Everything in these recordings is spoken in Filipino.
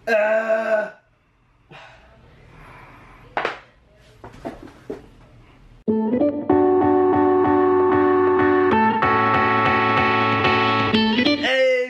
Hey,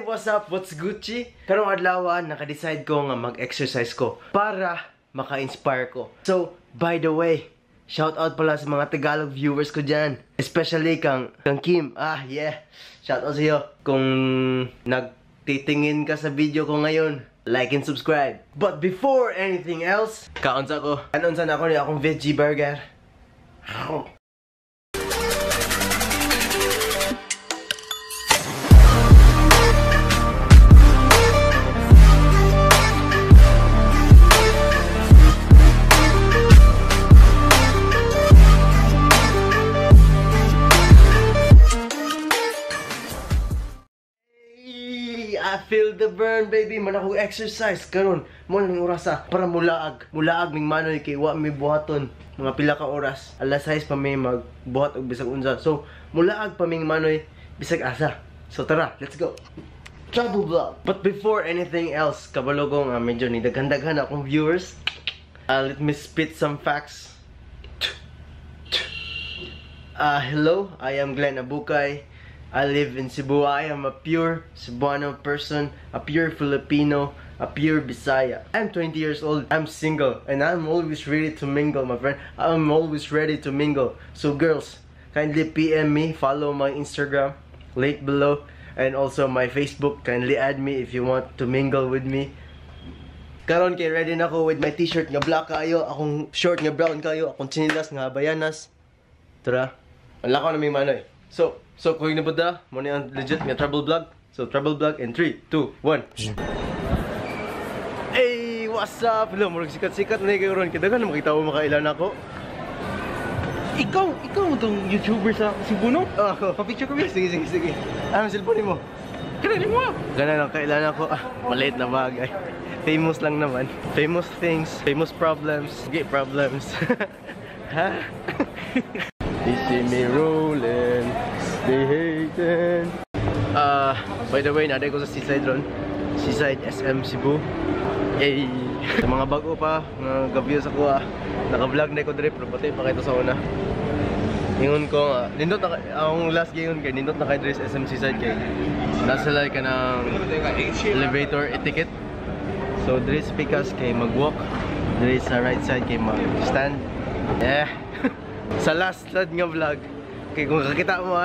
what's up? What's Gucci? Karong adlaw naka-decide ko nga mag-exercise ko para maka-inspire ko. So, by the way, shout out pala sa mga Tagalog viewers ko dyan. Especially kang Kim. Yeah. Shout out sa iyo. Kung nagtitingin ka sa video ko ngayon, like and subscribe. But before anything else, kaunsa ko. Anunsa na ako ni akong veggie burger. I feel the burn, baby. Man ako exercise karon. Mo ning orasa para mulaag. Mulaag ming manoy kay wa mi buhaton. Mga pila ka oras. Alas 6 pa may magbuhat og bisag unsa. So, mulaag pa ming manoy bisag asa. So tara, let's go. Travel vlog. But before anything else, kabalo ko nga medyo ni daghan-daghan akong viewers. Let me spit some facts. Hello, I am Glenn Abukay. I live in Cebu. I am a pure Cebuano person, a pure Filipino, a pure Bisaya. I'm 20 years old. I'm single, and I'm always ready to mingle, my friend. I'm always ready to mingle. So girls, kindly PM me, follow my Instagram, link below, and also my Facebook. Kindly add me if you want to mingle with me. Karon kay ready na ako with my t-shirt nga black kayo, akong short nga brown kayo, akong chinilas nga bayanas. Tara, ang lakaw na may manoy. So kung napunta, muna yung legit nga travel vlog. So travel vlog in 3, 2, 1. Hey, what's up? Hello, murag sikat-sikat na kayo ron. Kaya na makita mo makailan ako. Ikaw itong YouTuber sa Cebu, no? Pa-picture ko ba? Sige. Anong cellphone mo? Kanali mo! Gana lang kailan ako. Maliit na bagay. Famous lang naman. Famous things, famous problems, gay problems. Ha? They see me rolling, they hating. By the way, naday ko sa Seaside ron. Seaside SM Cebu. Hey! Sa mga bago pa, mga ka-views ako naka-vlog na ko dire, pero pati pa kayo sa una. Ingon ko nga, nindot na akong last game kay nindot na kay dire sa SM Seaside kay nasa like ka ng elevator etiquette. So dire sa pikas kay mag-walk, dire sa right side kay mag-stand. Yeah! Sa last slide nga vlog, kay kung kakita mo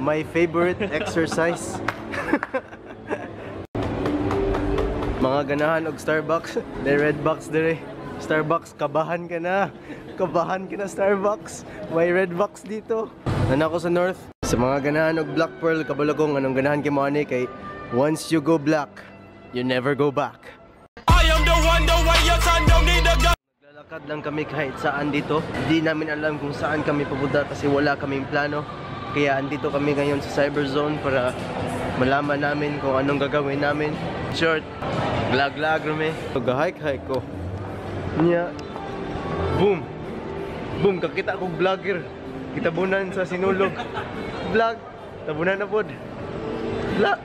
my favorite exercise. Mga ganahan og Starbucks, the red box dire. Starbucks, kabahan ka na Starbucks. May red box dito. Nanako sa North. Sa mga ganahan og Black Pearl, kabalagong anong ganahan kay mo kay once you go black, you never go back. Naglalakad lang kami kahit saan dito. Hindi namin alam kung saan kami papunta kasi wala kaming plano. Kaya andito kami ngayon sa Cyber Zone para malaman namin kung anong gagawin namin. Short, vlog rumi. Gahike ko. Nya. Boom, kakita akong vlogger. Kitabunan sa Sinulog. Vlog, tabunan na pod. Vlog.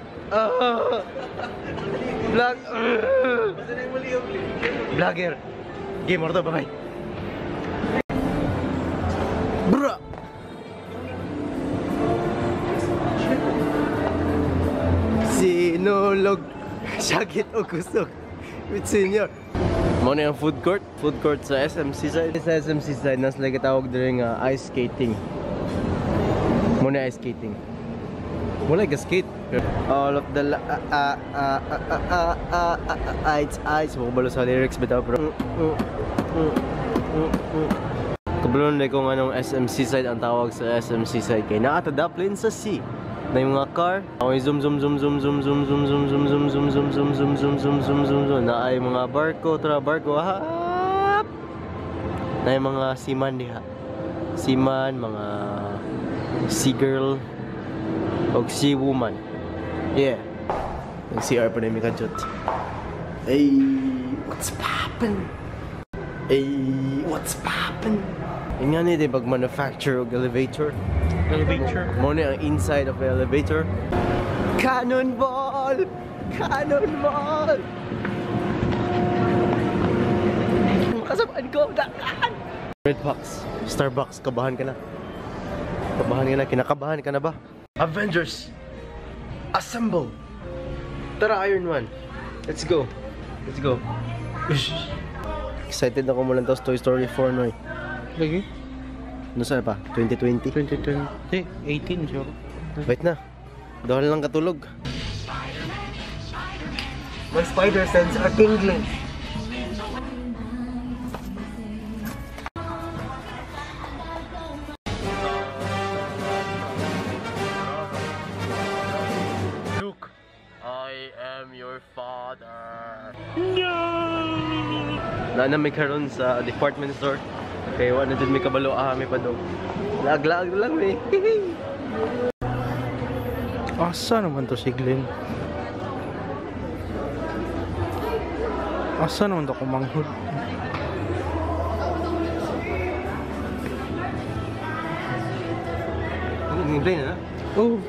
Vlogger. Game orto, bye-bye. Bro. Sinulog. Sakit o kusog. With senior. Muna yung food court sa SM Seaside. Sa SM Seaside, nas like tawag din ice skating. Muna ice skating. Muna skate. All of the ice. Makabalo sa lyrics bitaw pero kabalon na kung anong SM Seaside ang tawag sa SM Seaside kay naatadaplin sa sea. Na yung mga car, okay, zoom na ay mga barko, na yung mga seaman diha. Seaman, mga sea girl o sea woman. Yeah. Nag-CR pa na yung mikajot. Hey, what's poppin'? Yung nga nito pag manufacture og elevator. Elevator. Muna ang inside of the elevator. Cannonball! Cannonball! Kasabaan ko! Dakan! Redbox, Starbucks, kabahan ka na. Kabahan ka na, kinakabahan ka na ba? Avengers! Assemble! Tara, Iron Man! Let's go! Let's go! Ush. Excited ako mo lang to Toy Story 4, Noy. Lagi? Ano saan pa? 2020? 2020. 18 sure. Wait na. Dahil lang katulog. My spider sense are tingling. Luke, I am your father. No! Nanamig ka ron sa department store. Kaya wala na dyan may kabalo, may padong. Lag-lag lang eh. Asa naman to si Glenn? Asa naman to kumanghod? Nag-play na? Oh.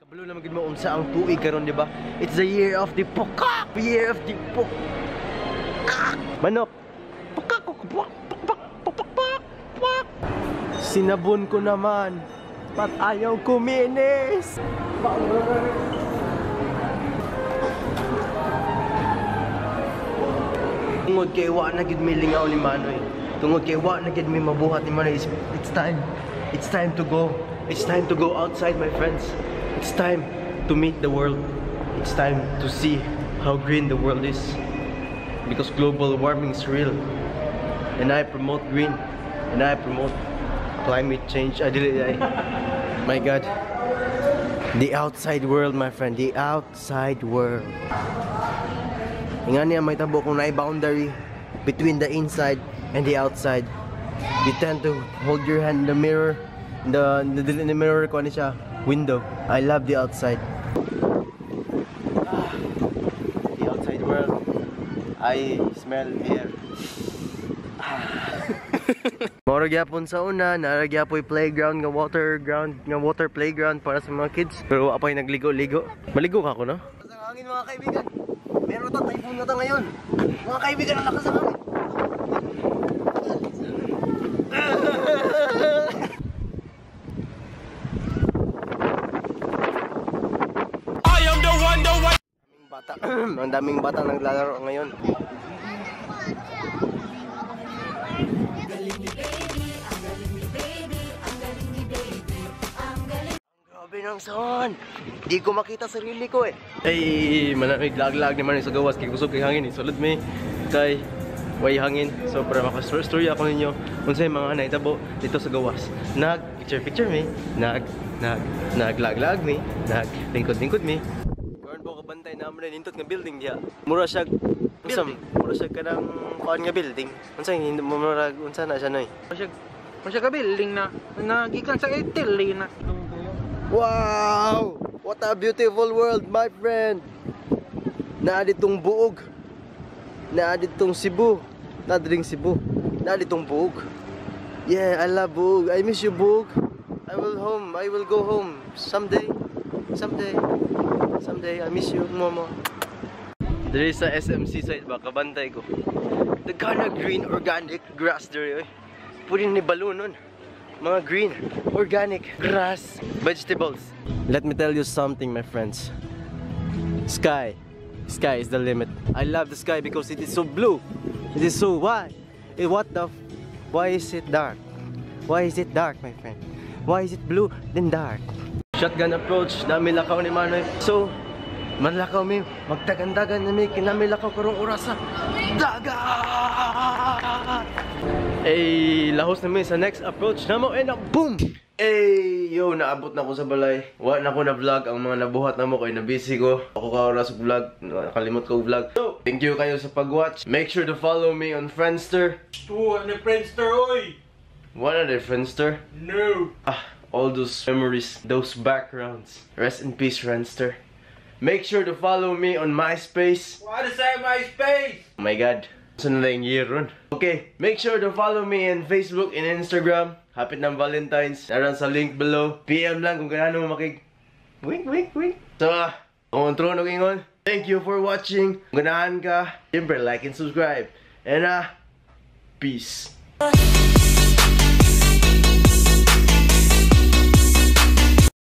Kabalo na magiging mo unsa ang tuig karon, di ba? It's the year of the Pokak! Year of the Pokak! Manok! Pokak! Sinabon ko naman. Ba't ayaw kuminis? Tungod kay wa na gid may lingaw ni Manoy. Tungod kay wa na gid may mabuhat ni Manoy. It's time. It's time to go. It's time to go outside, my friends. It's time to meet the world. It's time to see how green the world is. Because global warming is real. And I promote green. And I promote climate change. My God. The outside world, my friend. The outside world. Nga niya may tabo kung na boundary between the inside and the outside. You tend to hold your hand in the mirror. The mirror ko ano siya? Window. I love the outside. The outside world. I smell air. Moro gyapon sa una, naragyapoy playground nga water playground para sa mga kids. Pero apay nagligo-ligo. Maligo ka ako, no? Lakas ang hangin, mga kaibigan. Meron na typhoon na ngayon. Mga kaibigan, ang lakas ang hangin. I am the one. Ang daming bata naglalaro ngayon. Grabe ng son! Di ko makita sarili ko eh. Ay, malamig lag-lag naman sa gawas. Kaya kusog kay hangin eh. Sulod may kay way hangin. So para makastory ako ninyo kung sa'yo mga naitabo dito sa gawas. Picture me. Naglag-lag me. Lingkod-lingkod me. Karon po kabantay naman na nintot nga building diha. Mura siya ka ng kuan nga building. Unsa hindi mo unsa na siya noy? Mura siya ka building na nagikan sa Italy na. Wow! What a beautiful world, my friend! Naaditong buog. Naaditong Cebu. Nadring Cebu. Naaditong buog. Yeah, I love buog. I miss you, buog. I will go home. Someday. I miss you, mama. There is a SMC site ba? Kabantay ko. The Ghana green organic grass there. Pwede ni balon nun. Mga green, organic, grass, vegetables. Let me tell you something, my friends. Sky is the limit. I love the sky because it is so blue. It is so wide. Why is it dark? Why is it dark, my friend? Why is it blue then dark? Shotgun approach, nami lakaw ni Manoy. So, manlakaw mi, magtagandagan na mi, kinami lakaw karong orasa. Dagat! Eh, lahos na mi sa next approach na mo, and boom! Eh, yo, naabot na ko sa balay. Wa na ko na vlog, ang mga nabuhat na mo kay nabisi ko. Ako ka oras vlog, nakalimot ko vlog. So, thank you kayo sa pag-watch. Make sure to follow me on Friendster. Ano Friendster, oy? What are they, Friendster? No! All those memories, those backgrounds. Rest in peace, Friendster. Make sure to follow me on MySpace. What is that MySpace? Oh my God. Sa nalang year ron. Okay, make sure to follow me in Facebook and Instagram. Hapit ng Valentine's. Naroon sa link below. PM lang kung gaano mo makig... Wink, wink, wink. So, kung trono ingon, thank you for watching. Kung ganahan ka, siyempre like and subscribe. And peace.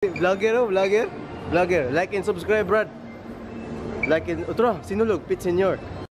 Vlogger oh, vlogger. Vlogger. Like and subscribe, Brad. Like and... Otro, sinulog, Pit Senyor.